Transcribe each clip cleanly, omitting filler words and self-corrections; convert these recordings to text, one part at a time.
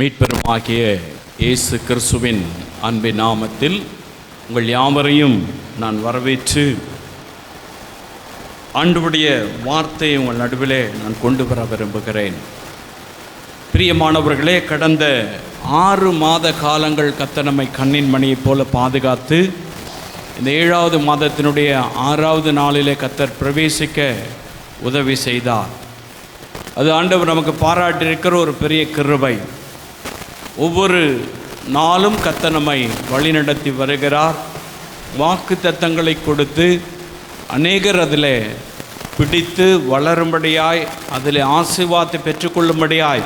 மீட்பெருமாகிய இயேசு கிறிஸ்துவின் அன்பின் நாமத்தில் உங்கள் யாவரையும் நான் வரவேற்று ஆண்டவருடைய வார்த்தையை உங்கள் நடுவிலே நான் கொண்டு வர விரும்புகிறேன். பிரியமானவர்களே, கடந்த 6 மாத காலங்கள் கர்த்தர் நம்மை கண்ணின் மணியைப் போல பாதுகாத்து இந்த 7வது மாதத்தினுடைய 6வது நாளிலே கர்த்தர் பிரவேசிக்க உதவி செய்தார். அது ஆண்டவர் நமக்கு பாராட்டியிருக்கிற ஒரு பெரிய கிருபை. ஒவ்வொரு நாளும் கர்த்தர் நம்மை வழிநடத்தி வருகிறார். வாக்கு தத்தங்களை கொடுத்து அநேகர் அதில் பிடித்து வளரும்படியாய், அதில் ஆசீர்வாதத்தை பெற்றுக்கொள்ளும்படியாய்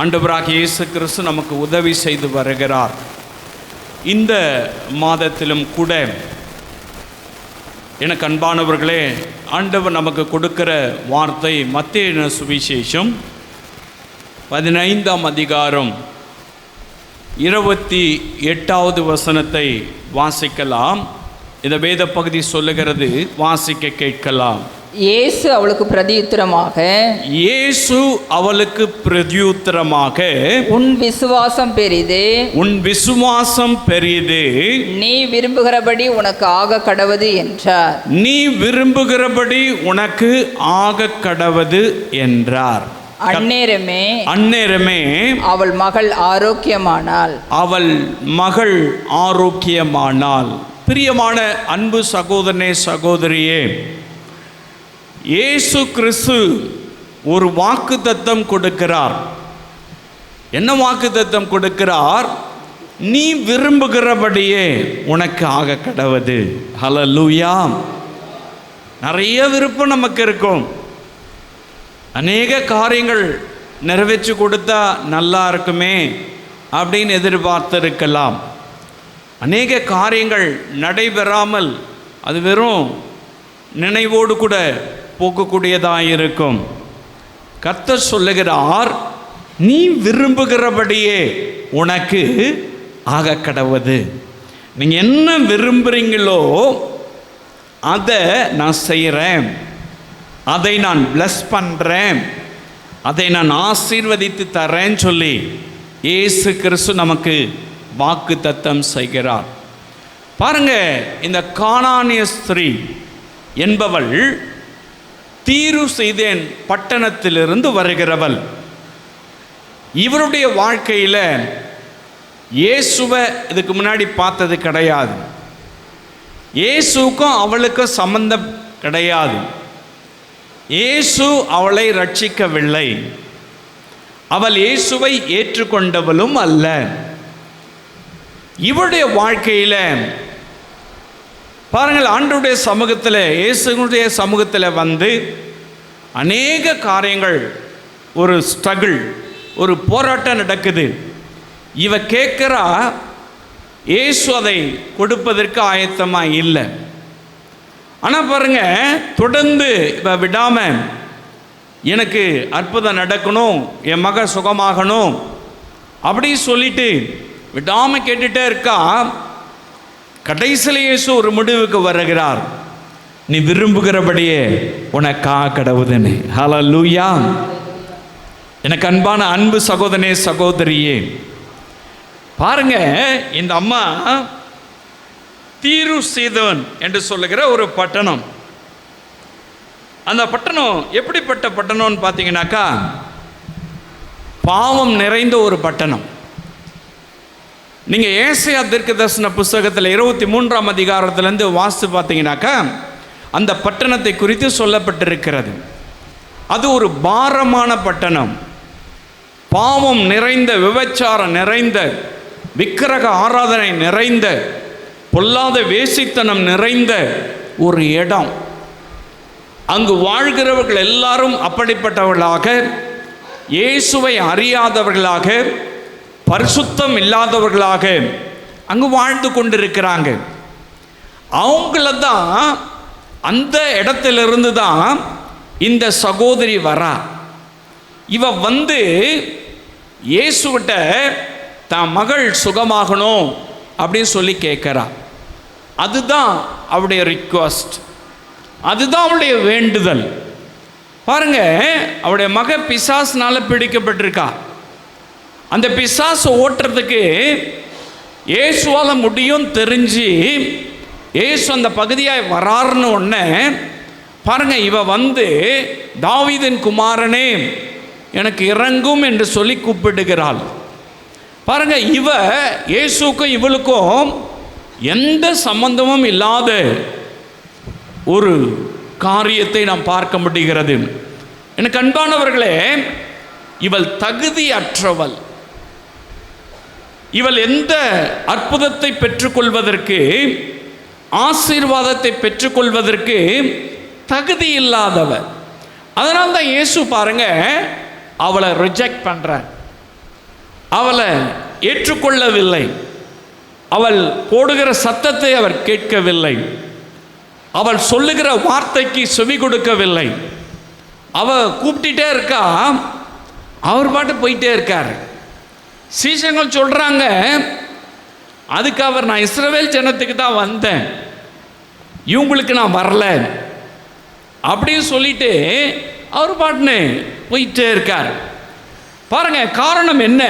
ஆண்டவராகிய இயேசு கிறிஸ்து நமக்கு உதவி செய்து வருகிறார். இந்த மாதத்திலும் கூட எனக்கு அன்பானவர்களே, ஆண்டவர் நமக்கு கொடுக்கிற வார்த்தை மத்தேயு சுவிசேஷம் 15ஆம் அதிகாரம் 28வது வசனத்தை வாசிக்கலாம். இந்த வேத பகுதி சொல்லுகிறது, வாசிக்க கேட்கலாம். இயேசு அவளுக்கு பிரதியுத்தரமாக, உன் விசுவாசம் பெரிது, உன் விசுவாசம் பெரிது, நீ விரும்புகிறபடி உனக்கு ஆக கடவது என்றார். நீ விரும்புகிறபடி உனக்கு ஆக கடவது என்றார். அந்நேரமே அவள் மகள் ஆரோக்கியமானாள். பிரியமான அன்பு சகோதரனே, சகோதரியே, இயேசு கிறிஸ்து ஒரு வாக்குத்தத்தம் கொடுக்கிறார். என்ன வாக்குத்தத்தம் கொடுக்கிறார்? நீ விரும்புகிறபடியே உனக்கு ஆக கடவது. ஹல்லேலூயா. நிறைய விருப்பம் நமக்கு இருக்கும். அநேக காரியங்கள் நிறைவேற்றி கொடுத்தா நல்லா இருக்குமே அப்படின்னு எதிர்பார்த்திருக்கலாம். அநேக காரியங்கள் நடைபெறாமல் அது வெறும் நினைவோடு கூட போக்கக்கூடியதாக இருக்கும். கர்த்தர் சொல்லுகிறார், நீ விரும்புகிறபடியே உனக்கு ஆக கடவது. நீங்கள் என்ன விரும்புகிறீங்களோ அதை நான் செய்கிறேன், அதை நான் பிளஸ் பண்ணுறேன், அதை நான் ஆசீர்வதித்து தரேன்னு சொல்லி இயேசு கிறிஸ்து நமக்கு வாக்கு தத்தம் செய்கிறார். பாருங்க, இந்த கானானிய ஸ்திரீ என்பவள் தீரு சீதோன் பட்டணத்திலிருந்து வருகிறவள். இவருடைய வாழ்க்கையில் இயேசுவை இதுக்கு முன்னாடி பார்த்தது கிடையாது. இயேசுக்கும் அவளுக்கும் சம்பந்தம் கிடையாது. இயேசு அவளை ரட்சிக்கவில்லை. அவள் இயேசுவை ஏற்றுக்கொண்டவளும் அல்ல. இவருடைய வாழ்க்கையில் பாருங்கள், ஆண்டவருடைய சமூகத்தில், இயேசுடைய சமூகத்தில் வந்து அநேக காரியங்கள், ஒரு ஸ்ட்ரகிள், ஒரு போராட்டம் நடக்குது. இவ கேட்குறா, இயேசு அதை கொடுப்பதற்கு ஆயத்தமாக இல்லை. ஆனால் பாருங்க, தொடர்ந்து இப்போ விடாமல் எனக்கு அற்புதம் நடக்கணும், என் மக சுகமாகணும் அப்படி சொல்லிட்டு விடாமல் கேட்டுகிட்டே இருக்கா. கடைசியில் இயேசு ஒரு முடிவுக்கு வருகிறார், நீ விரும்புகிறபடியே உனக்கா கடவுதுன்னு. ஹல்லேலூயா. எனக்கு அன்பான அன்பு சகோதரனே, சகோதரியே, பாருங்க, இந்த அம்மா தீரு சீதோன் என்று சொல்லுகிற ஒரு பட்டணம். அந்த பட்டணம் எப்படிப்பட்ட பட்டணம்னு பார்த்தீங்கன்னாக்கா, பாவம் நிறைந்த ஒரு பட்டணம். நீங்கள் ஏசாயா தீர்க்கதரிசன புஸ்தகத்தில் 23ஆம் அதிகாரத்திலேருந்து வாசித்து பார்த்தீங்கன்னாக்கா, அந்த பட்டணத்தை குறித்து சொல்லப்பட்டிருக்கிறது. அது ஒரு பாரமான பட்டணம், பாவம் நிறைந்த, விபச்சாரம் நிறைந்த, விக்கிரக ஆராதனை நிறைந்த, பொல்லாத வேசித்தனம் நிறைந்த ஒரு இடம். அங்கு வாழ்கிறவர்கள் எல்லாரும் அப்படிப்பட்டவர்களாக, இயேசுவை அறியாதவர்களாக, பரிசுத்தம் இல்லாதவர்களாக அங்கு வாழ்ந்து கொண்டிருக்கிறாங்க. அவங்கள தான், அந்த இடத்திலிருந்து தான் இந்த சகோதரி வரா. இவ வந்து இயேசுகிட்ட தான் மகள் சுகமாகணும் அப்படின்னு சொல்லி கேட்குறா. அதுதான் அவருடைய ரிக்வஸ்ட், அதுதான் அவளுடைய வேண்டுதல். பாருங்க, அவருடைய மக பிசாசினால பிடிக்கப்பட்டிருக்கா. அந்த பிசாசு ஓட்டுறதுக்கு இயேசுவால முடியும் தெரிஞ்சு இயேசு அந்த பகுதியாய் வராருன்னு உடனே பாருங்க, இவ வந்து தாவீதின் குமாரனே எனக்கு இறங்கும் என்று சொல்லி கூப்பிடுகிறாள். பாருங்க, இவ இயேசுக்கும் இவளுக்கும் எந்த சம்பந்தமும் இல்லாத ஒரு காரியத்தை நாம் பார்க்க முடிகிறது. எனக்கு அன்பானவர்களே, இவள் தகுதியற்றவள். இவள் எந்த அற்புதத்தை பெற்றுக்கொள்வதற்கு, ஆசீர்வாதத்தை பெற்றுக்கொள்வதற்கு தகுதி இல்லாதவர். அதனால தான் இயேசு பாருங்க அவளை ரிஜெக்ட் பண்ற, அவளை ஏற்றுக்கொள்ளவில்லை, அவள் போடுகிற சத்தத்தை அவர் கேட்கவில்லை, அவள் சொல்லுகிற வார்த்தைக்கு செவி கொடுக்கவில்லை. அவ கூப்பிட்டுட்டே இருக்கா, அவர் பாட்டு போயிட்டே இருக்கார். சீசர்கள் சொல்றாங்க, அதுக்கு அவர் நான் இஸ்ரவேல் ஜனத்துக்கு தான் வந்தேன், இவங்களுக்கு நான் வரல அப்படின்னு சொல்லிட்டு அவர் பாட்டுன்னு போயிட்டே இருக்கார். பாருங்க, காரணம் என்ன?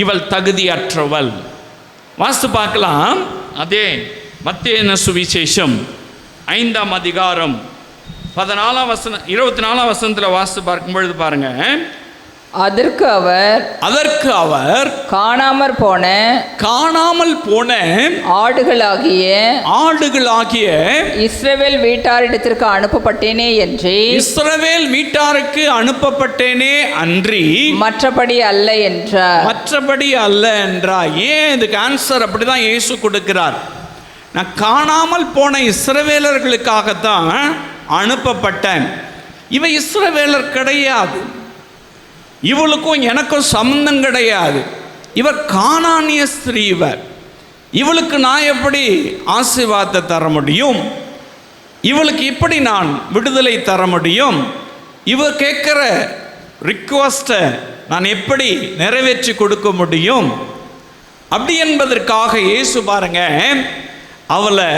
இவள் தகுதியற்றவள். வாஸ்து பார்க்கலாம். அதே மத்தேயு சுவிசேஷம் 5ஆம் அதிகாரம் 14ஆம் வசனம் 24ஆம் வசனத்தில் வாஸ்து பார்க்கும் பொழுது பாருங்க, அதற்கு அவர் காணாமல் போன ஆடுகளாகிய இஸ்ரவேல் வீட்டாரிடத்திற்கு அனுப்பப்பட்டேனே என்று, இஸ்ரவேல் வீட்டாருக்கு அனுப்பப்பட்டேனே அன்றி மற்றபடி அல்ல என்றார். ஏன் இதுக்கு ஆன்சர் அப்படிதான் இயேசு கொடுக்கிறார். நான் காணாமல் போன இஸ்ரவேலர்களுக்காகத்தான் அனுப்பப்பட்டேன். இவ இஸ்ரவேலர் கிடையாது, இவளுக்கும் எனக்கும் சம்பந்தம் கிடையாது. இவர் கானானிய ஸ்திரீ. இவளுக்கு நான் எப்படி ஆசீர்வாதத்தை தர முடியும்? இவளுக்கு இப்படி நான் விடுதலை தர முடியும்? இவ கேட்கிற ரிக்வஸ்ட்டை நான் எப்படி நிறைவேற்றி கொடுக்க முடியும்? அப்படி என்பதற்காக இயேசு பாருங்க அவளை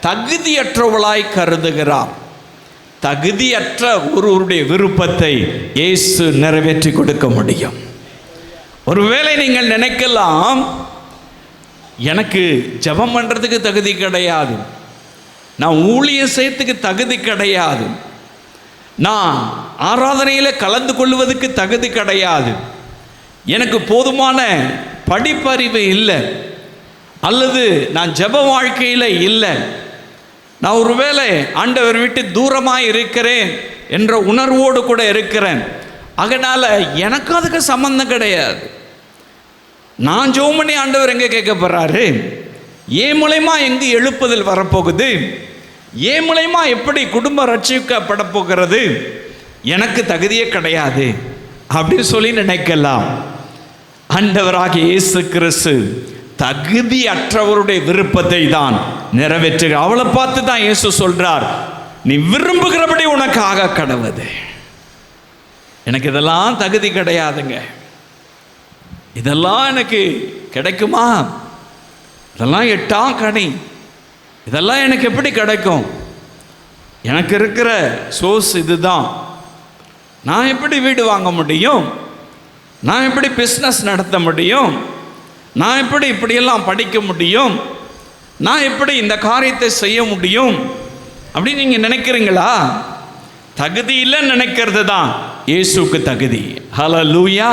தகுதியற்றவளாய் கருதுகிறார். தகுதியற்ற ஒருவருடைய விருப்பத்தை இயேசு நிறைவேற்றி கொடுக்க முடியும். ஒருவேளை நீங்கள் நினைக்கலாம், எனக்கு ஜெபம் பண்ணுறதுக்கு தகுதி கிடையாது, நான் ஊழியம் செய்யறதுக்கு தகுதி கிடையாது, நான் ஆராதனையில் கலந்து கொள்வதற்கு தகுதி கிடையாது, எனக்கு போதுமான படிப்பறிவு இல்லை, அல்லது நான் ஜெப வாழ்க்கையில் இல்லை, நான் ஒருவேளை ஆண்டவர் விட்டு தூரமாக இருக்கிறேன் என்ற உணர்வோடு கூட இருக்கிறேன், அதனால் எனக்கு அதுக்கு சம்பந்தம் கிடையாது. நான் ஜெபம் பண்ணி ஆண்டவர் எங்கே கேட்க போகிறாரு? ஏன் மூலமா எங்கு எழுப்புதல் வரப்போகுது? ஏன் மூலமா எப்படி குடும்பம் ரட்சிக்கப்பட போகிறது? எனக்கு தகுதியே கிடையாது அப்படின்னு சொல்லி நினைக்கலாம். ஆண்டவராகிய இயேசு கிறிஸ்து தகுதியற்றவருடைய விருப்பத்தை தான் நிறைவேற்று. அவளை பார்த்து தான் இயேசு சொல்றார், நீ விரும்புகிறபடி உனக்காக கடவுது. எனக்கு இதெல்லாம் தகுதி கிடையாதுங்க, இதெல்லாம் எனக்கு கிடைக்குமா? இதெல்லாம் எட்டாம் கனி, இதெல்லாம் எனக்கு எப்படி கிடைக்கும்? எனக்கு இருக்கிற சோர்ஸ் இதுதான். நான் எப்படி வீடு வாங்க முடியும்? நான் எப்படி பிஸ்னஸ் நடத்த முடியும்? நான் எப்படி இப்படியெல்லாம் படிக்க முடியும்? நான் எப்படி இந்த காரியத்தை செய்ய முடியும் அப்படின்னு நீங்கள் நினைக்கிறீங்களா? தகுதி இல்லைன்னு நினைக்கிறது தான் இயேசுக்கு தகுதி. ஹல்லேலூயா.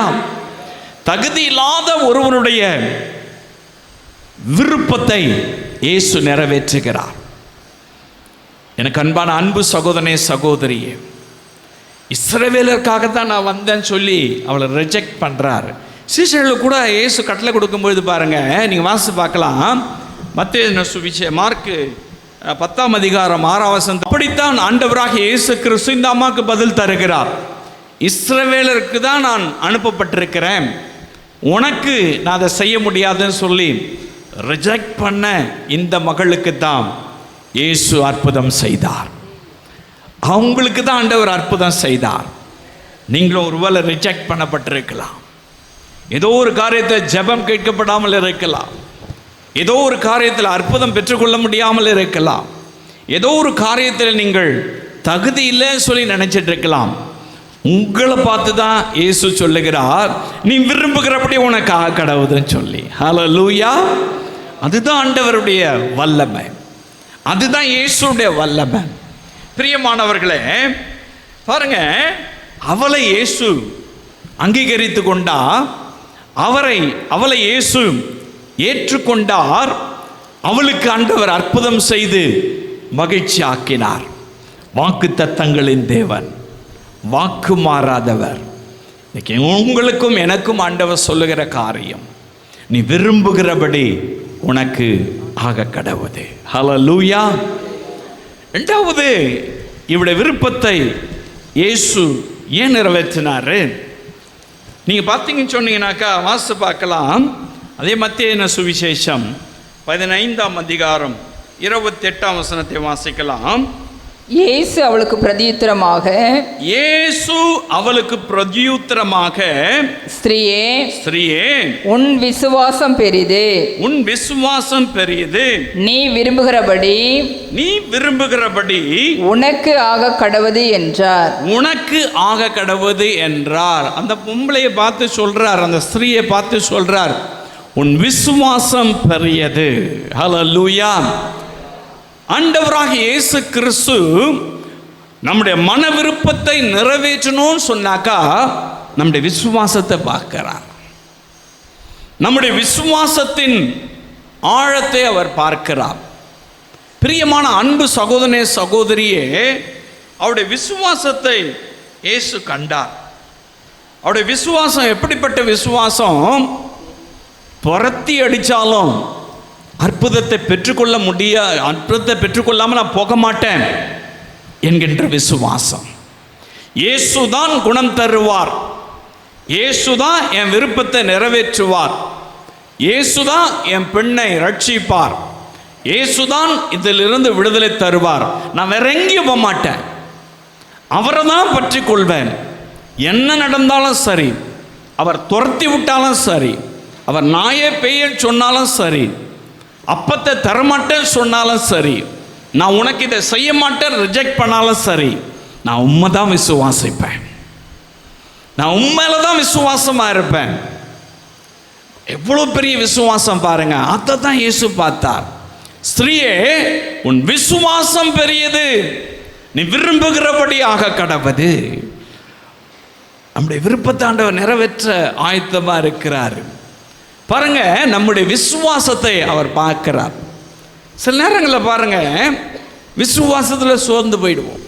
தகுதி இல்லாத ஒருவனுடைய விருப்பத்தை இயேசு நிறைவேற்றுகிறார். எனக்கு அன்பான அன்பு சகோதரனே சகோதரியே, இஸ்ரவேலருக்காகத்தான் நான் வந்தேன்னு சொல்லி அவளை ரிஜெக்ட் பண்ணுறாரு. சீஷர்களுக்கு கூட இயேசு கட்டளை கொடுக்கும்பொழுது பாருங்கள், நீங்கள் வாசி பார்க்கலாம். மத்தேயு சுவிசேஷம் மார்க்கு 10ஆம் அதிகாரம் 6ஆம் வசனம். அப்படித்தான் ஆண்டவராக இயேசு கிறிஸ்து இந்த அம்மாவுக்கு பதில் தருகிறார். இஸ்ரவேலருக்கு தான் நான் அனுப்பப்பட்டிருக்கிறேன், உனக்கு நான் அதை செய்ய முடியாதுன்னு சொல்லி ரிஜெக்ட் பண்ண இந்த மகளுக்கு தான் இயேசு அற்புதம் செய்தார். அவங்களுக்கு தான் ஆண்டவர் அற்புதம் செய்தார். நீங்களும் ஒருவேளை ரிஜெக்ட் பண்ணப்பட்டிருக்கலாம், ஏதோ ஒரு காரியத்தில் ஜெபம் கேட்கப்படாமல் இருக்கலாம், ஏதோ ஒரு காரியத்தில் அற்புதம் பெற்றுக்கொள்ள முடியாமல் இருக்கலாம், ஏதோ ஒரு காரியத்தில் நீங்கள் தகுதி இல்லைன்னு சொல்லி நினைச்சிட்டு இருக்கலாம். உங்களை பார்த்து தான் இயேசு சொல்லுகிறார், நீ விரும்புகிறபடி உனக்கு ஆக கடவுதுன்னு சொல்லி. ஹல்லேலூயா. அதுதான் ஆண்டவருடைய வல்லமை, அதுதான் இயேசுடைய வல்லமை. பிரியமானவர்களே பாருங்க, அவளை இயேசு அங்கீகரித்து கொண்டா, அவளை இயேசு ஏற்றுக்கொண்டார். அவளுக்கு ஆண்டவர் அற்புதம் செய்து மகிழ்ச்சி ஆக்கினார். வாக்கு தத்தங்களின் தேவன், வாக்கு மாறாதவர். இன்னைக்கு உங்களுக்கும் எனக்கும் ஆண்டவர் சொல்லுகிற காரியம், நீ விரும்புகிறபடி உனக்கு ஆக கடவுது. ஹல்லேலூயா. இரண்டாவது, இவருடைய விருப்பத்தை இயேசு ஏன் நிறைவேற்றினாரு? நீங்க பார்த்தீங்கன்னு சொன்னீங்கன்னாக்கா வாசித்து பார்க்கலாம். அதே மத்தேயு சுவிசேஷம் 15ஆம் அதிகாரம் 28ஆம் வசனத்தை வாசிக்கலாம். இயேசு அவளுக்கு பிரதியுத்தரமாக, ஸ்திரீயே, உன் விசுவாசம் பெரிது, நீ விரும்புகிறபடி உனக்கு ஆக கடவுது என்றார். அந்த பொம்பளையை பார்த்து சொல்றார், அந்த ஸ்திரீயை பார்த்து சொல்றார், உன் விசுவாசம் பெரியது. ஹல்லேலூயா. ஆண்டவராக இயேசு கிறிஸ்து நம்முடைய மன விருப்பத்தை நிறைவேற்றணும்னு சொன்னாக்கா நம்முடைய விசுவாசத்தை பார்க்கிறார். நம்முடைய விசுவாசத்தின் ஆழத்தை அவர் பார்க்கிறார். பிரியமான அன்பு சகோதரனே, சகோதரியே, அவருடைய விசுவாசத்தை இயேசு கண்டார். அவருடைய விசுவாசம் எப்படிப்பட்ட விசுவாசம்? புரத்தி அடித்தாலும் அற்புதத்தை பெற்றுக்கொள்ளாமல் நான் போக மாட்டேன் என்கின்ற விசுவாசம். இயேசுதான் குணம் தருவார், இயேசுதான் என் விருப்பத்தை நிறைவேற்றுவார், இயேசுதான் என் பெண்ணை ரட்சிப்பார், இயேசுதான் இதிலிருந்து விடுதலை தருவார். நான் வேற எங்கேயும் போக மாட்டேன், அவரை தான் பற்றி கொள்வேன். என்ன நடந்தாலும் சரி, அவர் துரத்தி விட்டாலும் சரி, அவர் நாயே பெய்ய சொன்னாலும் சரி, அப்பத்தை தரமாட்டேன்னு சொன்னாலும் சரி, நான் உனக்கு இதை செய்ய மாட்டேன் ரிஜெக்ட் பண்ணாலும் சரி, நான் உண்மை தான் விசுவாசிப்பேன், நான் உண்மையில தான் விசுவாசமா இருப்பேன். எவ்வளவு பெரிய விசுவாசம் பாருங்க. அதை தான் இயேசு பார்த்தார். ஸ்திரீயே, உன் விசுவாசம் பெரியது, நீ விரும்புகிறபடி ஆக கடவுது. நம்முடைய விருப்பத்தை ஆண்டவர் நிறைவேற்ற ஆயத்தமா இருக்கிறார். பாருங்க, நம்முடைய விசுவாசத்தை அவர் பார்க்கிறார். சில நேரங்களில் பாருங்க, விசுவாசத்தில் சோர்ந்து போயிடுவோம்,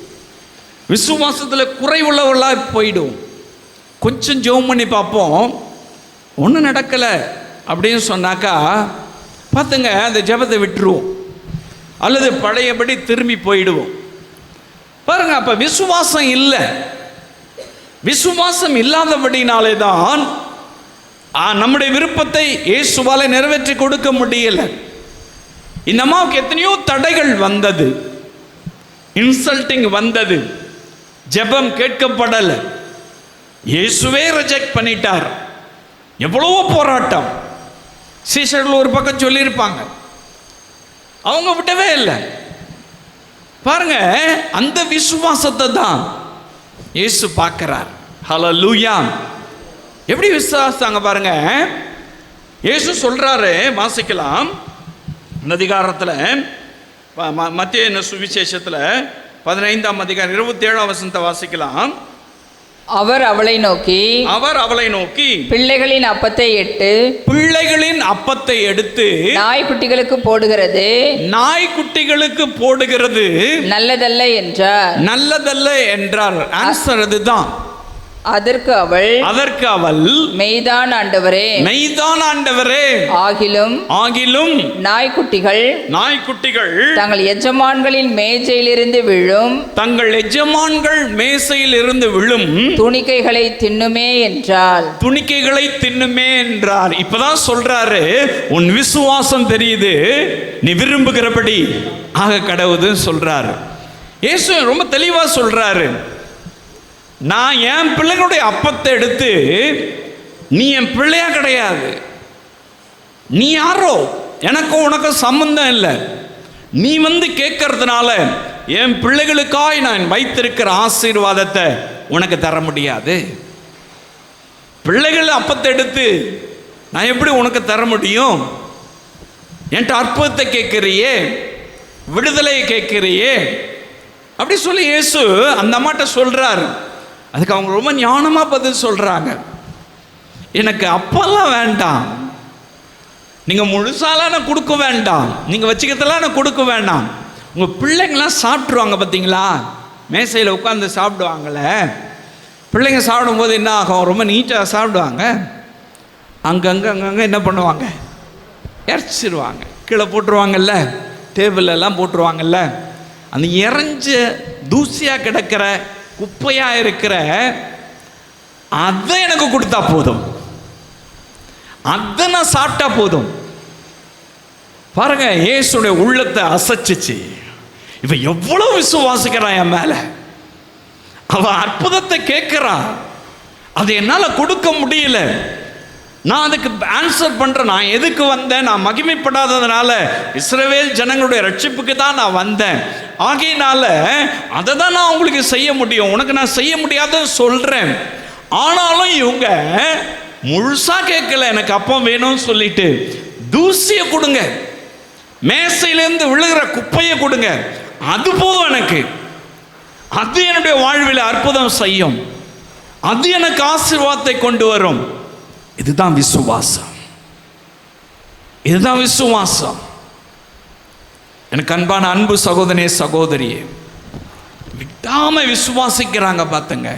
விசுவாசத்தில் குறைவுள்ளவர்களாக போயிடுவோம். கொஞ்சம் ஜெபம் பண்ணி பார்ப்போம், ஒன்றும் நடக்கலை அப்படின்னு சொன்னாக்கா பார்த்துங்க, அந்த ஜெபத்தை விட்டுருவோம் அல்லது பழையபடி திரும்பி போயிடுவோம். பாருங்க, அப்போ விசுவாசம் இல்லை. விசுவாசம் இல்லாதபடினாலே தான் நம்முடைய விருப்பத்தை இயேசுவால நிறைவேற்றி கொடுக்க முடியல. இந்த அம்மாவுக்கு எத்தனையோ தடைகள் வந்தது, இன்சல்ட்டிங் வந்தது, ஜெபம் கேட்கப்படலை, இயேசுவே ரிஜெக்ட் பண்ணிட்டார். எவ்வளவோ போராட்டம். சீஷர்கள் ஒரு பக்கம் சொல்லியிருப்பாங்க, அவங்க விட்டவே இல்லை. பாருங்க, அந்த விசுவாசத்தை தான் இயேசு பார்க்கிறார். ஹல்லேலூயா. எப்படி விசுவாசாங்க பாருங்க. இயேசு சொல்றாரு, வாசிக்கலாம் இந்த அதிகாரத்தில், மத்தேயு சுவிசேஷத்தில் 15ஆம் அதிகாரம் 27ஆம் வசனத்தை வாசிக்கலாம். அவர் அவளை நோக்கி பிள்ளைகளின் அப்பத்தை எடுத்து நாய்க்குட்டிகளுக்கு போடுகிறது நல்லதல்ல என்றார். ஆன்சர் அதுதான். அதற்கு அவள் மெய்தான் ஆண்டவரே, ஆகிலும் நாய்க்குட்டிகள் தங்கள் எஜமான்களின் மேஜையிலிருந்து விழும் துணிக்கைகளை தின்னுமே என்றார். இப்பதான் சொல்றாரு, உன் விசுவாசம் தெரியுது, நீ விரும்புகிறபடி ஆக கடவுதுன்னு சொல்றாரு. இயேசு ரொம்ப தெளிவா சொல்றாரு, நான் என் பிள்ளைகளுடைய அப்பத்தை எடுத்து, நீ என் பிள்ளையா கிடையாது, நீ யாரோ, எனக்கும் உனக்கும் சம்பந்தம் இல்லை, நீ கேட்கறதுனால என் பிள்ளைகளுக்காய் நான் வைத்திருக்கிற ஆசீர்வாதத்தை உனக்கு தர முடியாது? பிள்ளைகள் அப்பத்தை எடுத்து நான் எப்படி உனக்கு தர முடியும்? என்கிட்ட அற்புதத்தை கேட்குறியே, விடுதலையை கேட்குறியே அப்படி சொல்லி இயேசு அந்த அம்மாட்ட சொல்றாரு. அதுக்கு அவங்க ரொம்ப ஞானமா பதில் சொல்றாங்க. எனக்கு அப்பெல்லாம் வேண்டாம், நீங்க முழுசாலாம் கொடுக்க வேண்டாம், நீங்க வச்சுக்கிறதெல்லாம் கொடுக்க வேண்டாம், உங்க பிள்ளைங்களாம் சாப்பிட்ருவாங்க. பார்த்தீங்களா, மேசையில் உட்காந்து சாப்பிடுவாங்கள்ல, பிள்ளைங்க சாப்பிடும்போது என்ன ஆகும்? ரொம்ப நீட்டாக சாப்பிடுவாங்க. அங்கங்கே என்ன பண்ணுவாங்க? இறச்சிருவாங்க, கீழே போட்டுருவாங்கல்ல, டேபிளெல்லாம் போட்டுருவாங்கல்ல. அந்த இறஞ்ச தூசியாக கிடக்கிற குப்பையாக இருக்கிற அதை எனக்கு கொடுத்தா போதும், அதை நான் சாப்பிட்டா போதும். பாருங்க, இயேசுடைய உள்ளத்தை அசைச்சிச்சு. இவ எவ்வளவு விசுவாசிக்கிறான் என் மேல, அவ அற்புதத்தை கேட்கிறான், அதை என்னால் கொடுக்க முடியல, நான் அதுக்கு ஆன்சர் பண்றேன். நான் எதுக்கு வந்தேன்? நான் மகிமைப்படாததுனால இஸ்ரவேல் ஜனங்களுடைய ரட்சிப்புக்கு தான் நான் வந்தேன். ஆகையினால அதை தான் நான் உங்களுக்கு செய்ய முடியும், உனக்கு நான் செய்ய முடியாதுன்னு சொல்றேன். ஆனாலும் இவங்க முழுசா கேட்கல, எனக்கு அப்பம் வேணும்னு சொல்லிட்டு தூசியை கொடுங்க, மேசையிலேருந்து விழுகிற குப்பையை கொடுங்க, அது போதும் எனக்கு, அது என்னுடைய வாழ்வில் அற்புதம் செய்யும், அது எனக்கு ஆசீர்வாதத்தை கொண்டு வரும். இதுதான் விசுவாசம், இதுதான் விசுவாசம். எனக்கு அன்பான அன்பு சகோதரனே சகோதரியே, விடாம விசுவாசிக்கிறாங்க. பார்த்துங்க,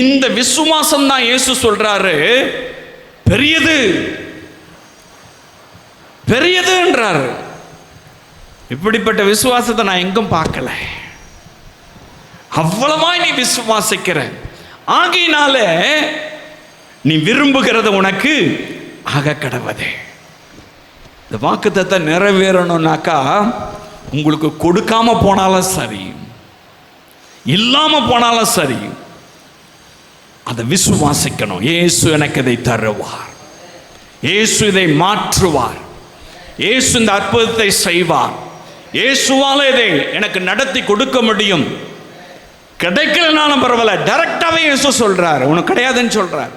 இந்த விசுவாசம் தான் இயேசு சொல்றாரு பெரியது பெரியதுன்றாரு. இப்படிப்பட்ட விசுவாசத்தை நான் எங்கும் பார்க்கல. அவ்வளவா நீ விசுவாசிக்கிற, ஆகையினால நீ விரும்புகிறது உனக்கு ஆக கடவுதே. இந்த வாக்குத்தத்தத்தை நிறைவேறணும்னாக்கா உங்களுக்கு கொடுக்காம போனாலும் சரி, இல்லாம போனாலும் சரி, அதை விசுவாசிக்கணும். இயேசு எனக்கு இதை தருவார், இயேசு இதை மாற்றுவார், இயேசு இந்த அற்புதத்தை செய்வார், இயேசுவால இதை எனக்கு நடத்தி கொடுக்க முடியும். கிடைக்கலனாலும் பரவாயில்ல, டைரக்டாவே இயேசு சொல்றாரு, உனக்கு கிடையாதுன்னு சொல்றாரு.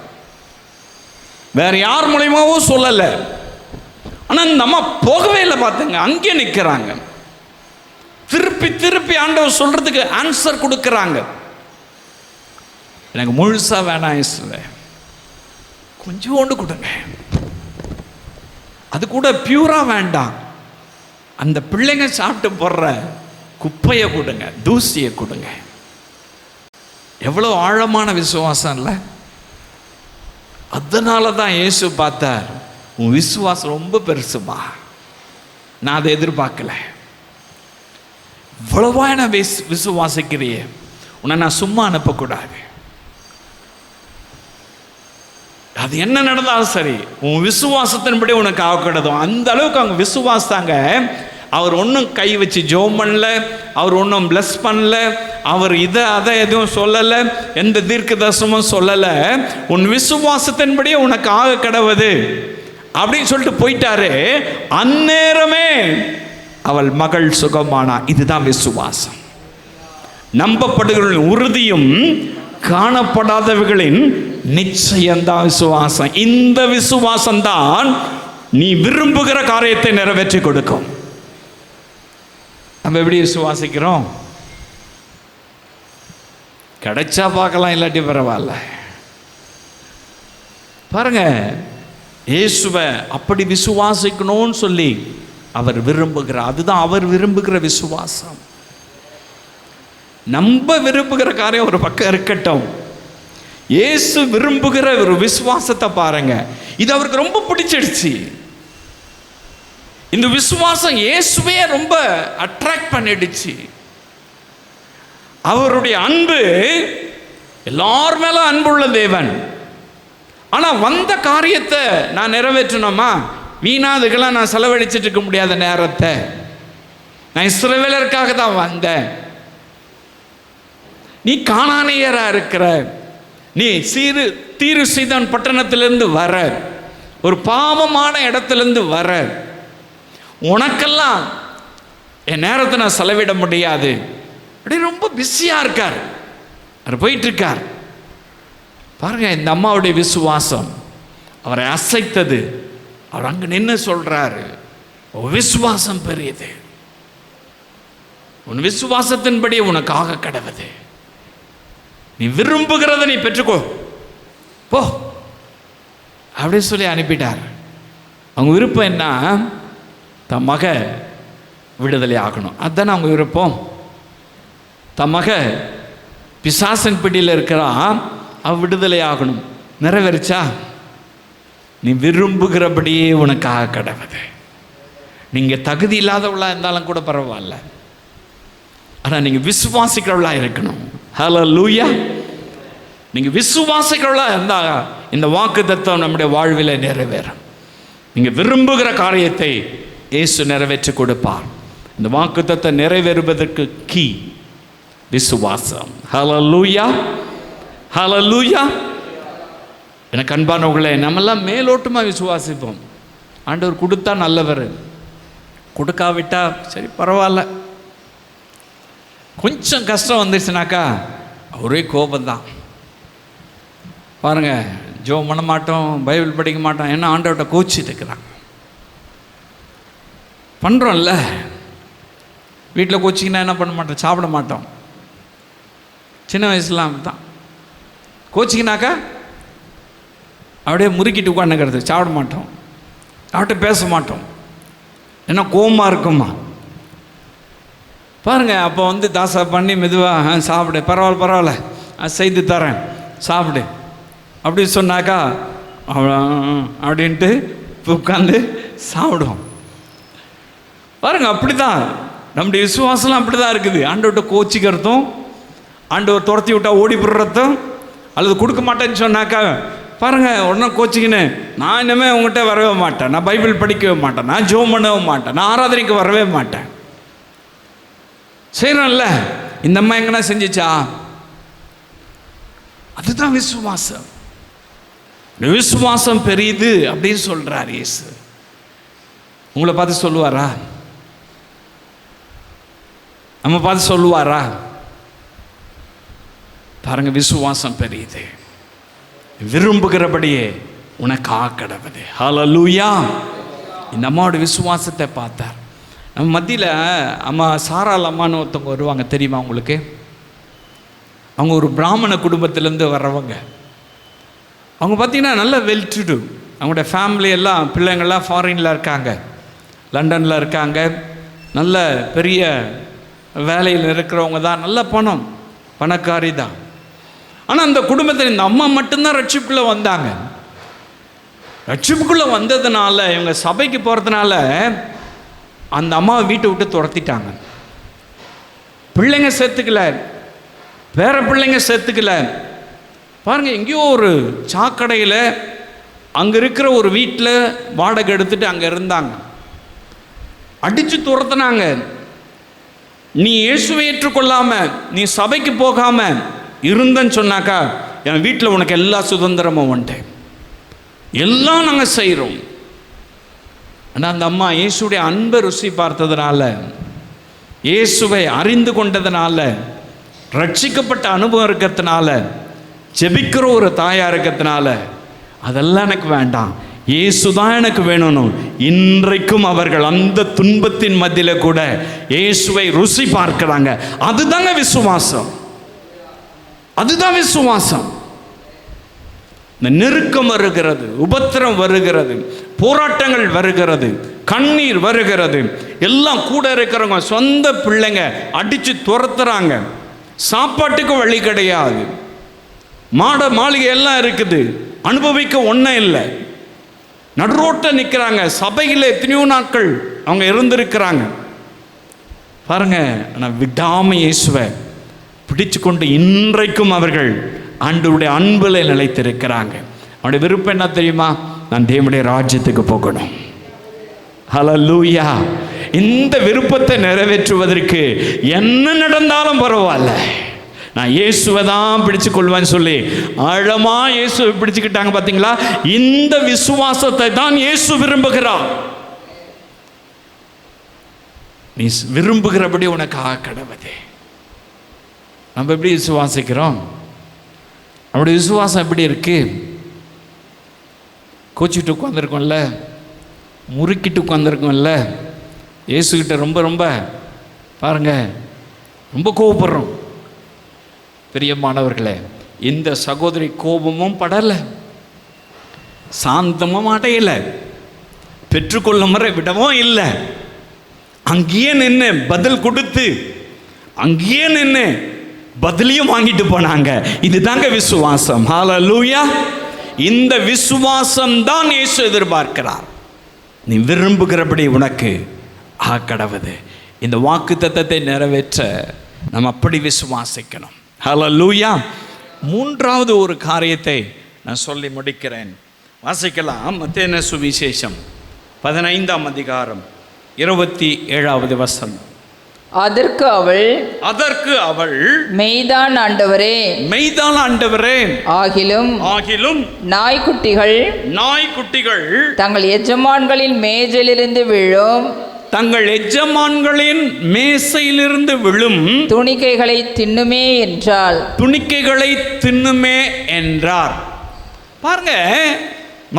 வேற யார் மூலியமாவும் சொல்லல. ஆனா நம்ம போகவே இல்லை. பார்த்துங்க, அங்கே நிற்கிறாங்க. திருப்பி திருப்பி ஆண்டவர் சொல்றதுக்கு ஆன்சர் கொடுக்கறாங்க. எனக்கு முழுசா வேணாம் இயேசுவே, கொஞ்சோண்டு கொடுங்க, அது கூட பியூரா வேண்டாம், அந்த பிள்ளைங்க சாப்பிட்டு போடுற குப்பையை கொடுங்க, தூசியை கொடுங்க. எவ்வளவு ஆழமான விசுவாசம் இல்லை? அதனால தான் இயேசு பார்த்தார், உன் விசுவாசம் ரொம்ப பெருசுமா, நான் அதை எதிர்பார்க்கல, இவ்வளவா நான் விசுவாசிக்கிறியே, உன்னை நான் சும்மா அனுப்பக்கூடாது. அது என்ன நடந்தாலும் சரி, உன் விசுவாசத்தின்படி உனக்கு ஆகக்கூடாதும். அந்த அளவுக்கு அவங்க விசுவாசாங்க. அவர் ஒன்றும் கை வச்சு ஜெபம் பண்ணல, அவர் ஒன்றும் பிளஸ் பண்ணல, அவர் இதை அதை எதுவும் சொல்லலை, எந்த தீர்க்க தரிசனமும் சொல்லலை. உன் விசுவாசத்தின்படியே உனக்கு ஆக கடவுது அப்படின்னு சொல்லிட்டு போயிட்டாரு. அந்நேரமே அவள் மகள் சுகமானா. இதுதான் விசுவாசம். நம்பப்படுகளின் உறுதியும் காணப்படாதவர்களின் நிச்சயம்தான் விசுவாசம். இந்த விசுவாசம் தான் நீ விரும்புகிற காரியத்தை நிறைவேற்றி கொடுக்கும். நம்ம எப்படி விசுவாசிக்கிறோம்? கிடைச்சா பார்க்கலாம், இல்லாட்டி பரவாயில்ல. பாருங்க, இயேசுவை அப்படி விசுவாசிக்கணும்னு சொல்லி அவர் விரும்புகிறார். அதுதான் அவர் விரும்புகிற விசுவாசம். நம்ம விரும்புகிற காரியம் ஒரு பக்கம் இருக்கட்டும், இயேசு விரும்புகிற ஒரு விசுவாசத்தை பாருங்க. இது அவருக்கு ரொம்ப பிடிச்சிடுச்சு. இந்த விசுவாசம் இயேசுவே ரொம்ப அட்ராக்ட் பண்ணிடுச்சு. அவருடைய அன்பு எல்லார் மேல அன்புள்ள தேவன். ஆனா வந்த காரியத்தை நான் நிறைவேற்றணுமா? வீணா அதுக்கெல்லாம் நான் செலவழிச்சிட்டு இருக்க முடியாத நேரத்தை. நான் இஸ்ரவேலருக்காக தான் வந்தேன். நீ கானானியரா இருக்கிற, நீ தீரு சீதோன் பட்டணத்திலிருந்து வர, ஒரு பாவமான இடத்திலிருந்து வர, உனக்கெல்லாம் என் நேரத்தை நான் செலவிட முடியாது அப்படி ரொம்ப பிஸியா இருக்கார். அவர் போயிட்டுருக்கார். பாருங்க, இந்த அம்மாவுடைய விசுவாசம் அவரை அசைத்தது. அவர் அங்கே நின்று சொல்கிறாரு, விசுவாசம் பெரியது, உன் விசுவாசத்தின்படி உனக்காக கடவுது, நீ விரும்புகிறத நீ பெற்றுக்கோ போ அப்படின்னு சொல்லி அனுப்பிட்டார். அவங்க விருப்பம் என்ன? தன் மக விடுதலை ஆகணும். அதுதானே அவங்க விருப்பம். தன் மக பிசாசன் பிடியில் இருக்கிறான், அவ விடுதலை ஆகணும். நிறைவேறிச்சா? நீ விரும்புகிறபடியே உனக்காக கடவுது. நீங்கள் தகுதி இல்லாதவளா இருந்தாலும் கூட பரவாயில்ல, ஆனால் நீங்கள் விசுவாசிக்கிறவளா இருக்கணும். ஹல்லேலூயா. நீங்கள் விசுவாசிக்கிறவளா இருந்தால் இந்த வாக்குத்தத்தம் நம்முடைய வாழ்வில் நிறைவேறும். நீங்கள் விரும்புகிற காரியத்தை இயேசு நிறைவேற்றி கொடுப்பார். இந்த வாக்குத்தத்தம் நிறைவேறுவதற்கு கீ விசுவாசம். ஹல்லேலூயா, ஹல்லேலூயா. எனக்கு அன்பானவர்களே, நம்மெல்லாம் மேலோட்டமாக விசுவாசிப்போம். ஆண்டவர் கொடுத்தா நல்லவர், கொடுக்காவிட்டா சரி பரவாயில்ல. கொஞ்சம் கஷ்டம் வந்துடுச்சுனாக்கா ஒரே கோபந்தான். பாருங்கள், ஜெபம் பண்ண மாட்டோம், பைபிள் படிக்க மாட்டோம், ஏன்னா ஆண்டவர்கிட்ட கோச்சிட்டு இருக்கிறாங்க. பண்ணுறோம்ல, வீட்டில் கோச்சிங்கன்னா என்ன பண்ண மாட்டோம், சாப்பிட மாட்டோம். சின்ன வயசுலாம் தான் கோச்சிக்கினாக்கா அப்படியே முறுக்கிட்டு உட்காந்துக்கிறது, சாப்பிட மாட்டோம், அவர்கிட்ட பேச மாட்டோம், ஏன்னா கோபமாக இருக்குமா. பாருங்கள், அப்போ வந்து தாசா பண்ணி மெதுவாக சாப்பிடு, பரவாயில்ல பரவாயில்ல செய்து தரேன் சாப்பிடு அப்படி சொன்னாக்கா அப்படின்ட்டு உட்காந்து சாப்பிடுவோம். பாருங்கள், அப்படி தான் நம்முடைய விசுவாசம்லாம் அப்படி தான் இருக்குது. ஆண்டவர்கிட்ட கோச்சிக்கிறதும், ஆண்டவர் துரத்தி விட்டால் ஓடி போடுறதும், அல்லது கொடுக்க மாட்டேன்னு சொன்னாக்கா பாருங்கள் உடனே கோச்சிக்கின்னு நான் இனிமேல் உங்கள்கிட்ட வரவே மாட்டேன், நான் பைபிள் படிக்கவே மாட்டேன், நான் ஜெபம் பண்ணவே மாட்டேன், நான் ஆராதனைக்கு வரவே மாட்டேன். செய்யறோம்ல, இந்த அம்மா எங்கன்னா செஞ்சிச்சா? அதுதான் விசுவாசம். விசுவாசம் பெரியது அப்படின்னு சொல்றார் இயேசு. உங்களை பார்த்து சொல்லுவாரா? நம்ம பார்த்து சொல்லுவாரா? பாருங்க, விசுவாசம் பெரியது, விரும்புகிறபடியே உனக்காக கடவுது. ஹல்லேலூயா. இந்த அம்மாவோட விசுவாசத்தை பார்த்தார். நம்ம மத்தியில் அம்மா சாராள் அம்மான்னு ஒருத்தவங்க வருவாங்க, தெரியுமா உங்களுக்கு? அவங்க ஒரு பிராமண குடும்பத்திலேருந்து வர்றவங்க. அவங்க பார்த்திங்கன்னா நல்ல வெல் டு டூ. அவங்களோட ஃபேமிலி எல்லாம், பிள்ளைங்கள்லாம் ஃபாரினில் இருக்காங்க, லண்டனில் இருக்காங்க, நல்ல பெரிய வேலையில் இருக்கிறவங்க தான், நல்ல பணக்காரி தான். ஆனால் அந்த குடும்பத்தில் இந்த அம்மா மட்டும்தான் ரட்சிப்புக்குள்ளே வந்தாங்க. ரட்சிப்புக்குள்ளே வந்ததுனால, இவங்க சபைக்கு போகிறதுனால அந்த அம்மாவை வீட்டை விட்டு துரத்திட்டாங்க. பிள்ளைங்க சேர்த்துக்கல, வேற பிள்ளைங்க சேர்த்துக்கல. பாருங்கள், எங்கேயோ ஒரு சாக்கடையில் அங்கே இருக்கிற ஒரு வீட்டில் வாடகை எடுத்துட்டு அங்கே இருந்தாங்க. அடித்து துரத்துனாங்க. நீ இயேசுவை ஏற்றுக்கொள்ளாமல் நீ சபைக்கு போகாமல் இருந்தன்னு சொன்னாக்கா என் வீட்டில் உனக்கு எல்லா சுதந்திரமும் வந்துட்டேன், எல்லாம் நாங்கள் செய்கிறோம். ஆனால் அந்த அம்மா இயேசுடைய அன்பை ருசி பார்த்ததுனால, இயேசுவை அறிந்து கொண்டதுனால, ரட்சிக்கப்பட்ட அனுபவம் இருக்கிறதுனால, ஜெபிக்கிற ஒரு தாயாக இருக்கிறதுனால, அதெல்லாம் எனக்கு வேண்டாம், இயேசு தான் எனக்கு வேணும். இன்றைக்கும் அவர்கள் அந்த துன்பத்தின் மத்தியில் கூட இயேசுவை ருசி பார்க்கிறாங்க. அதுதாங்க விசுவாசம், அதுதான் விசுவாசம். இந்த நெருக்கம் வருகிறது, உபத்திரம் வருகிறது, போராட்டங்கள் வருகிறது, கண்ணீர் வருகிறது, எல்லாம் கூட இருக்கிறவங்க சொந்த பிள்ளைங்க அடித்து துரத்துறாங்க, சாப்பாட்டுக்கு வழி கிடையாது, மாளிகை எல்லாம் இருக்குது, அனுபவிக்க ஒன்றும் இல்லை, நடுரோட்ட நிற்கிறாங்க. சபையில் எத்தனையோ நாட்கள் அவங்க இருந்திருக்கிறாங்க. பாருங்க, ஆனால் விடாமல் இயேசுவை பிடிச்சு கொண்டு இன்றைக்கும் அவர்கள் ஆண்டவருடைய அன்பில் நிலைத்திருக்கிறாங்க. அவருடைய விருப்பம் என்ன தெரியுமா? நான் தேவனுடைய ராஜ்யத்துக்கு போகணும். ஹல்லேலூயா. இந்த விருப்பத்தை நிறைவேற்றுவதற்கு என்ன நடந்தாலும் பரவாயில்ல, நான் இயேசுவை தான் பிடிச்சு கொள்வேன்னு சொல்லி ஆழமா இயேசுவை பிடிச்சுக்கிட்டாங்க. பார்த்தீங்களா? இந்த விசுவாசத்தை தான் இயேசு விரும்புகிறார். நீ விரும்புகிறபடி உனக்கு கடவுளே. நம்ம எப்படி விசுவாசிக்கிறோம்? நம்முடைய விசுவாசம் எப்படி இருக்கு? கோச்சிட்டு உட்காந்துருக்கோம்ல, முறுக்கிட்டு உட்காந்துருக்கோம்ல, இயேசுகிட்ட ரொம்ப ரொம்ப பாருங்க ரொம்ப கோபப்படுறோம். பிரியமானவர்களே, இந்த சகோதரி கோபமும் படலை, சாந்தமும் அடையலை, பெற்றுக்கொள்ளும் முறை விடவும் இல்லை. அங்கேயே நின்று பதில் கொடுத்து, அங்கேயே நின்று பதிலையும் வாங்கிட்டு போனாங்க. இதுதாங்க விசுவாசம். ஹல்லேலூயா! இந்த விசுவாசம் தான் இயேசு எதிர்பார்க்கிறார். நீ விரும்புகிறபடி உனக்கு ஆக்கடவது. இந்த வாக்கு தத்தத்தை நிறைவேற்ற நம்ம அப்படி விசுவாசிக்கணும். ஹல்லேலூயா! மூன்றாவது ஒரு காரியத்தை நான் சொல்லி முடிக்கிறேன். வாசிக்கலாம். மத்தேயு சுவிசேஷம் 15ஆம் அதிகாரம் 27வது வசனம். அதற்கு அவள் மெய்தான் ஆண்டவரே, மெய்தான் ஆண்டவரே, ஆகிலும் நாய்க்குட்டிகள் தங்கள் எஜமான்களின் மேஜையிலிருந்து விழும், தங்கள் எஜமான்களின் மேசையிலிருந்து விழும் துணிக்கைகளை தின்னுமே என்றாள். துணிக்கைகளை தின்னுமே என்றார். பாருங்க,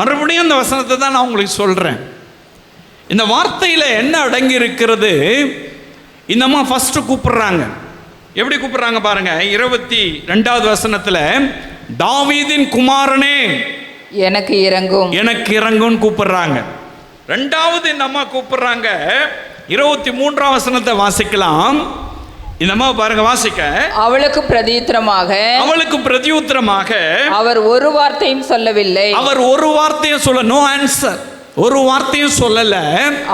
மறுபடியும் அந்த வசனத்தை தான் நான் உங்களுக்கு சொல்றேன். இந்த வார்த்தையில் என்ன அடங்கி இருக்கிறது? இந்த அம்மா ஃபர்ஸ்ட் கூப்பிடுறாங்க. எப்படி கூப்பிடுறாங்க பாருங்க. 22வது வசனத்தில், தாவீதின் குமாரனே எனக்கு இறங்கும் கூப்பிடுறாங்க. ரெண்டாவது இந்த அம்மா கூப்பிடுறாங்க. 23ஆம் வசனத்தை வாசிக்கலாம். இந்த அம்மா பாருங்க, வாசிக்க. அவளுக்கு பிரதியுத்தரமாக அவர் ஒரு வார்த்தையும் சொல்லவில்லை. அவர் ஒரு வார்த்தையும் சொல்ல, நோ ஆன்சர், ஒரு வார்த்தையும் சொல்லல.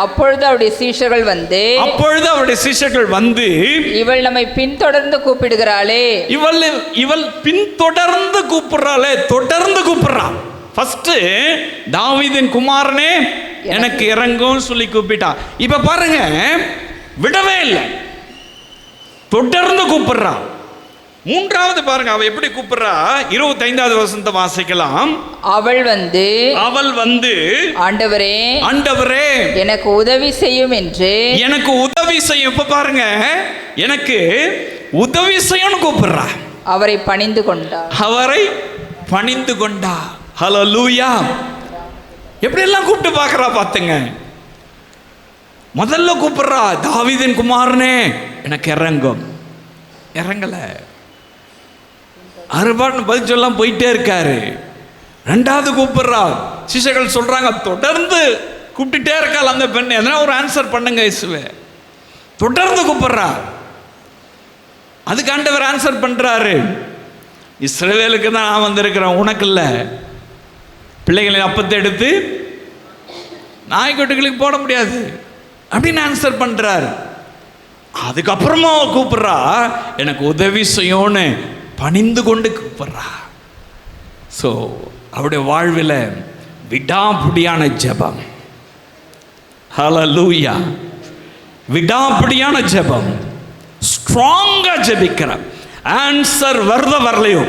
அப்பொழுது அவருடைய சீஷர்கள் வந்து இவள் நம்மை பின்தொடர்ந்து கூப்பிடுகிறாளே, இவள் பின்தொடர்ந்து கூப்பிடுறாளே, தொடர்ந்து கூப்பிடுறான். ஃபர்ஸ்ட் தாவீதின் குமாரனே எனக்கு இறங்கும் சொல்லி கூப்பிட்டா. இப்ப பாருங்க, விடவே இல்லை, தொடர்ந்து கூப்பிடுறா. மூன்றாவது பாருங்க, அவ எப்படி கூப்பிடுறா. 25வது வசனத்தை வாசிக்கலாம். அவள் வந்து ஆண்டவரே எனக்கு உதவி செய்யும் என்று, எனக்கு உதவி செய்யும். இப்ப பாருங்க, எனக்கு உதவி செய்யும் கூப்பிடுறா. அவரை பணிந்து கொண்டா. ஹல்லேலூயா! எப்படி எல்லாம் கூப்பிட்டு பார்க்கறா பாத்துங்க. முதல்ல கூப்பிடுறா, தாவீதின் குமாரனே எனக்கு இறங்கல. அறுபாடு பதில் சொல்ல போயிட்டே இருக்காரு. ரெண்டாவது கூப்பிடுறா, சிஷ்யர்கள் சொல்றாங்க தொடர்ந்து கூப்பிட்டுட்டே இருக்காள் அந்த பெண், எதனா ஒரு ஆன்சர் பண்ணுங்க இயேசுவே. தொடர்ந்து கூப்பிடுறா. அதுக்கு ஆண்டவர் ஆன்சர் பண்றாரு, இஸ்ரவேலுக்கு தான் நான் வந்திருக்கிறேன், உனக்கு இல்லை. பிள்ளைகளின் அப்பத்தை எடுத்து நாய்க்குட்டிகளுக்கு போட முடியாது அப்படின்னு ஆன்சர் பண்றாரு. அதுக்கப்புறமா கூப்பிடுறா, எனக்கு உதவி செய்யும்னு பணிந்து கொண்டு கூப்பிடுறா. ஸோ அவருடைய வாழ்வில் விடாப்பிடியான ஜெபம். ஹல்லேலூயா! விடாப்பிடியான ஜெபம், ஸ்ட்ராங்கா ஜெபிக்கிற. ஆன்சர் வரலையோ,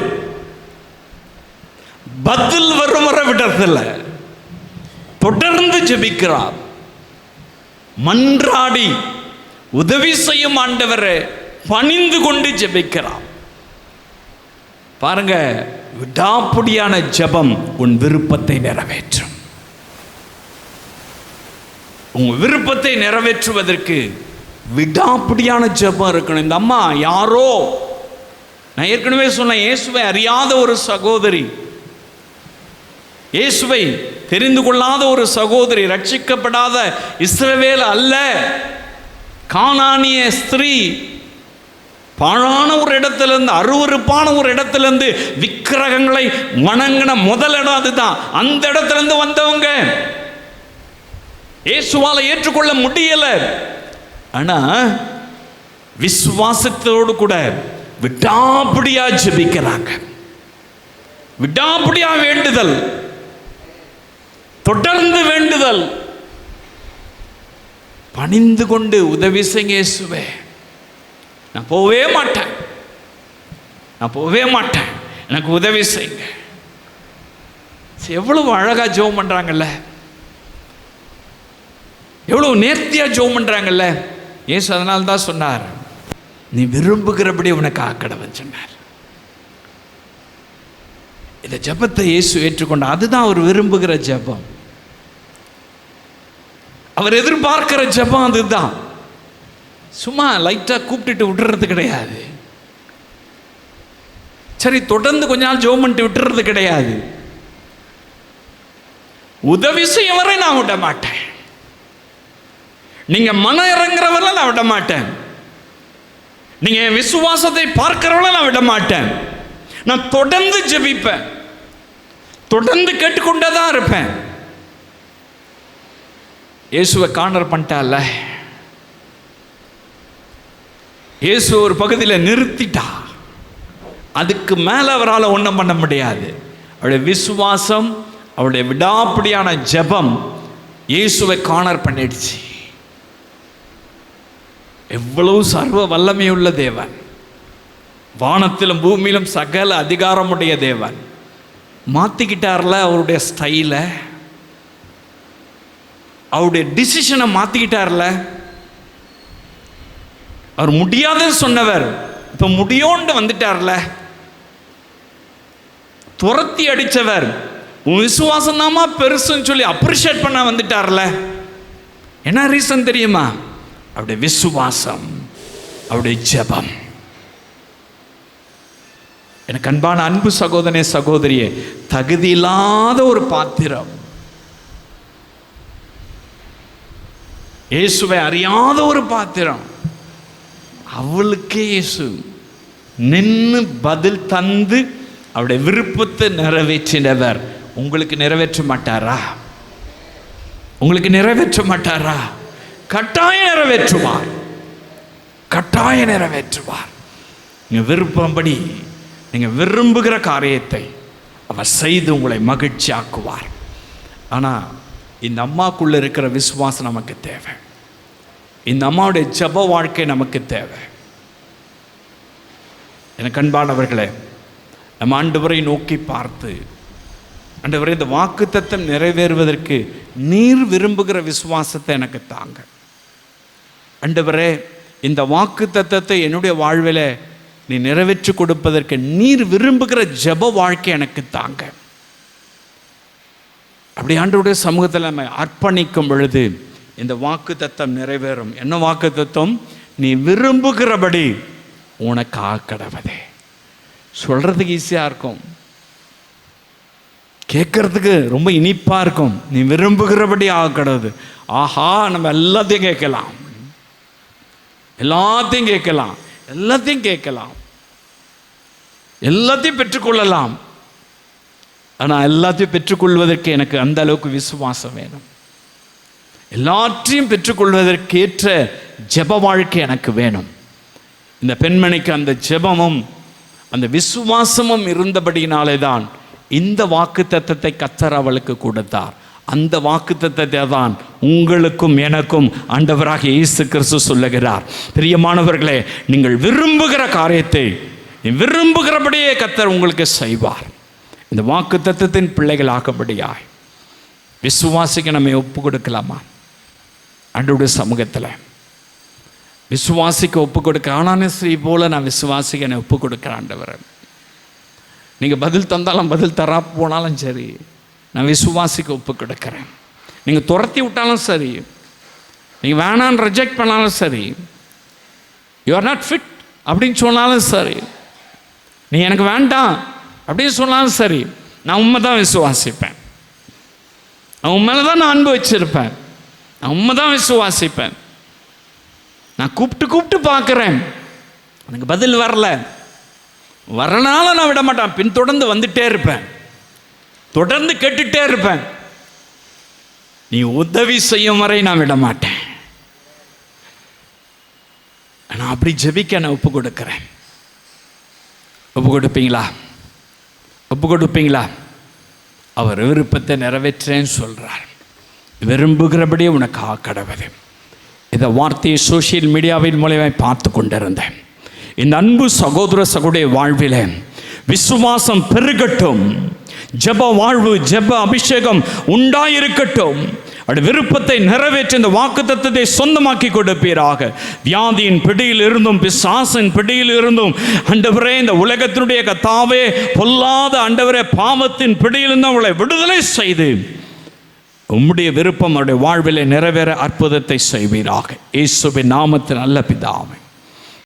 பதில் வரும் வர விடுறதில்ல, தொடர்ந்து ஜெபிக்கிறார். மன்றாடி உதவி செய்யும் ஆண்டவரை பணிந்து கொண்டு ஜெபிக்கிறார். பாருங்க, விடாப்பிடியான ஜெபம் உன் விருப்பத்தை நிறைவேற்றும். உங்க விருப்பத்தை நிறைவேற்றுவதற்கு விடாப்பிடியான ஜெபம் இருக்கணும். இந்த அம்மா யாரோ, நான் ஏற்கனவே சொன்ன, இயேசுவை அறியாத ஒரு சகோதரி, இயேசுவை தெரிந்து கொள்ளாத ஒரு சகோதரி, ரட்சிக்கப்படாத இஸ்ரவேல் அல்ல, கானானிய ஸ்திரீ, பாழான ஒரு இடத்திலிருந்து, அருவருப்பான ஒரு இடத்திலிருந்து, விக்கிரகங்களை வணங்கின முதல் இடம் அதுதான். அந்த இடத்திலிருந்து வந்தவங்க இயேசுவால ஏற்றுக்கொள்ள முடியல. ஆனா விசுவாசத்தோடு கூட விடாப்பிடியா ஜெபிக்கிறாங்க. விடாப்பிடியா வேண்டுதல், தொடர்ந்து வேண்டுதல், பணிந்து கொண்டு உதவி செய்ய இயேசுவே, நான் போவே மாட்டேன், எனக்கு உதவி செய்யுங்க. எவ்வளவு அழகா ஜெபம் பண்றாங்கல்ல, எவ்வளவு நேர்த்தியா ஜெபம் பண்றாங்கல்ல. இயேசு அதனால தான் சொன்னார், நீ விரும்புகிறபடி உனக்கு ஆக்கடவன் சொன்னார். இந்த ஜெபத்தை இயேசு ஏற்றுக்கொண்டார். அதுதான் அவர் விரும்புகிற ஜெபம், அவர் எதிர்பார்க்கிற ஜெபம் அதுதான். சும்மா லைட்டாக கூப்பிட்டுட்டு விட்டுறது கிடையாது. சரி தொடர்ந்து கொஞ்ச நாள் ஜெபம் பண்ணிட்டு விட்டுறது கிடையாது. உதவி செய்யும் வரை நான் விட மாட்டேன். நீங்க மன இறங்குறவரை நான் விட மாட்டேன். நீங்க என் விசுவாசத்தை பார்க்கிறவரை நான் விட மாட்டேன். நான் தொடர்ந்து ஜெபிப்பேன், தொடர்ந்து கேட்டுக்கொண்டே தான் இருப்பேன். இயேசுவை கார்னர் பண்ணிட்டால, இயேசு ஒரு பகுதியில் நிறுத்திட்டா. அதுக்கு மேலே அவரால் ஒன்றும் பண்ண முடியாது. அவருடைய விசுவாசம், அவருடைய விடாப்பிடியான ஜெபம் இயேசுவை கார்னர் பண்ணிடுச்சு. எவ்வளவு சர்வ வல்லமையுள்ள தேவன், வானத்திலும் பூமியிலும் சகல அதிகாரமுடைய தேவன் மாற்றிக்கிட்டார்ல அவருடைய ஸ்டைலை, அவருடைய டிசிஷனை மாற்றிக்கிட்டார்ல. அவர் முடியாதுன்னு சொன்னவர் இப்போ முடியோண்டு வந்துட்டார்ல. துரத்தி அடித்தவர் உன் விசுவாசம் தாமா பெருசுன்னு சொல்லி அப்ரிஷியேட் பண்ண வந்துட்டார்ல. என்ன ரீசன் தெரியுமா? அவருடைய விசுவாசம், அவருடைய ஜெபம். எனக்கு அன்பான அன்பு சகோதரனே சகோதரியே, தகுதி இல்லாத ஒரு பாத்திரம், இயேசுவை அறியாத ஒரு பாத்திரம், அவளுக்கே இயேசு நின்று பதில் தந்து அவருடைய விருப்பத்தை நிறைவேற்றினவர். உங்களுக்கு நிறைவேற்ற மாட்டாரா? உங்களுக்கு நிறைவேற்ற மாட்டாரா? கட்டாயம் நிறைவேற்றுவார், கட்டாயம் நிறைவேற்றுவார். நீங்கள் விருப்பம்படி நீங்கள் விரும்புகிற காரியத்தை அவர் செய்து உங்களை மகிழ்ச்சி ஆக்குவார். ஆனால் இந்த அம்மாக்குள்ளே இருக்கிற விசுவாசம் நமக்கு தேவை. இந்த அம்மாவுடைய ஜெப வாழ்க்கை நமக்கு தேவை. எனக்கு அன்பானவர்களே, நம்ம ஆண்டவரை நோக்கி பார்த்து, ஆண்டவரே இந்த வாக்குத்தத்தம் நிறைவேறுவதற்கு நீர் விரும்புகிற விசுவாசத்தை எனக்கு தாங்க. ஆண்டவரே இந்த வாக்குத்தத்தத்தை என்னுடைய வாழ்வில் நீ நிறைவேற்றி கொடுப்பதற்கு நீர் விரும்புகிற ஜெப வாழ்க்கை எனக்கு தாங்க. அப்படி ஆண்டவருடைய சமூகத்தில் நம்ம அர்ப்பணிக்கும் பொழுது இந்த வாக்குத்தத்தம் நிறைவேறும். என்ன வாக்குத்தத்தம்? நீ விரும்புகிறபடி உனக்கு ஆக்கடவதே. சொல்றதுக்கு ஈஸியாக இருக்கும், கேட்கறதுக்கு ரொம்ப இனிப்பாக இருக்கும். நீ விரும்புகிறபடி ஆக்கடவுது. ஆஹா, நம்ம எல்லாத்தையும் கேட்கலாம், எல்லாத்தையும் கேட்கலாம், எல்லாத்தையும் கேட்கலாம், எல்லாத்தையும் பெற்றுக்கொள்ளலாம். ஆனால் எல்லாத்தையும் பெற்றுக்கொள்வதற்கு எனக்கு அந்த அளவுக்கு விசுவாசம் வேணும். எல்லாற்றையும் பெற்றுக்கொள்வதற்கேற்ற ஜெப வாழ்க்கை எனக்கு வேணும். இந்த பெண்மணிக்கு அந்த ஜெபமும் அந்த விசுவாசமும் இருந்தபடினாலே தான் இந்த வாக்குத்தத்தத்தை கர்த்தர் அவளுக்கு கொடுத்தார். அந்த வாக்குத்தத்தத்தை தான் உங்களுக்கும் எனக்கும் ஆண்டவராகிய இயேசு கிறிஸ்து சொல்லுகிறார். பிரியமானவர்களே, நீங்கள் விரும்புகிற காரியத்தை விரும்புகிறபடியே கர்த்தர் உங்களுக்கு செய்வார். இந்த வாக்குத்தத்தத்தின் பிள்ளைகளாகபடியாய் விசுவாசிக்க நம்ம ஒப்பு கொடுக்கலாமா? ஆண்டவருடைய சமூகத்தில் விசுவாசிக்க ஒப்பு கொடுக்க, ஆனான ஸ்ரீ போல நான் விசுவாசிக்க என்னை ஒப்பு கொடுக்குறேன் ஆண்டவரே. நீங்கள் பதில் தந்தாலும் பதில் தரா போனாலும் சரி, நான் விசுவாசிக்க ஒப்பு கொடுக்குறேன். நீங்கள் துரத்தி விட்டாலும் சரி, நீங்கள் வேணான்னு ரிஜெக்ட் பண்ணாலும் சரி, யூ ஆர் நாட் ஃபிட் அப்படின்னு சொன்னாலும் சரி, நீ எனக்கு வேண்டாம் அப்படின்னு சொன்னாலும் சரி, நான் உண்மை தான் விசுவாசிப்பேன். நான் உண்மையில தான் நான் அன்பு வச்சிருப்பேன். நான் உண்மை தான் விசுவாசிப்பேன். நான் கூப்பிட்டு பார்க்குறேன், எனக்கு பதில் வரனால நான் விட மாட்டேன். பின்தொடர்ந்து வந்துட்டே இருப்பேன், தொடர்ந்து கேட்டுட்டே இருப்பேன். நீ உதவி செய்யும் வரை நான் விட மாட்டேன். நான் அப்படி ஜெபிக்க நான் ஒப்பு கொடுக்கிறேன். ஒப்பு கொடுப்பீங்களா? ஒப்பு கொடுப்பீங்களா? அவர் விருப்பத்தை நிறைவேற்றேன்னு சொல்றார். விரும்புகிறபடியே உனக்கு ஆக்கடவது. இந்த வார்த்தையை சோசியல் மீடியாவின் மூலமாக பார்த்து கொண்டிருந்தேன். இந்த அன்பு சகோதர சகோதரிய வாழ்வில் விசுவாசம் பெருகட்டும், ஜெப வாழ்வு, ஜெப அபிஷேகம் உண்டாயிருக்கட்டும். அவருடைய விருப்பத்தை நிறைவேற்றி இந்த வாக்குத்தத்தத்தை சொந்தமாக்கி கொடுப்பீராக. வியாதியின் பிடியில் இருந்தும் பிசாசின் பிடியில் இருந்தும் ஆண்டவரே, இந்த உலகத்தினுடைய கர்த்தாவே பொல்லாத ஆண்டவரே பாவத்தின் பிடியிலிருந்து அவளை விடுதலை செய்து உம்முடைய விருப்பம் அவருடைய வாழ்விலே நிறைவேற அற்புதத்தை செய்வீராக. இயேசுவின் நாமத்தில் நல்ல பிதாவே.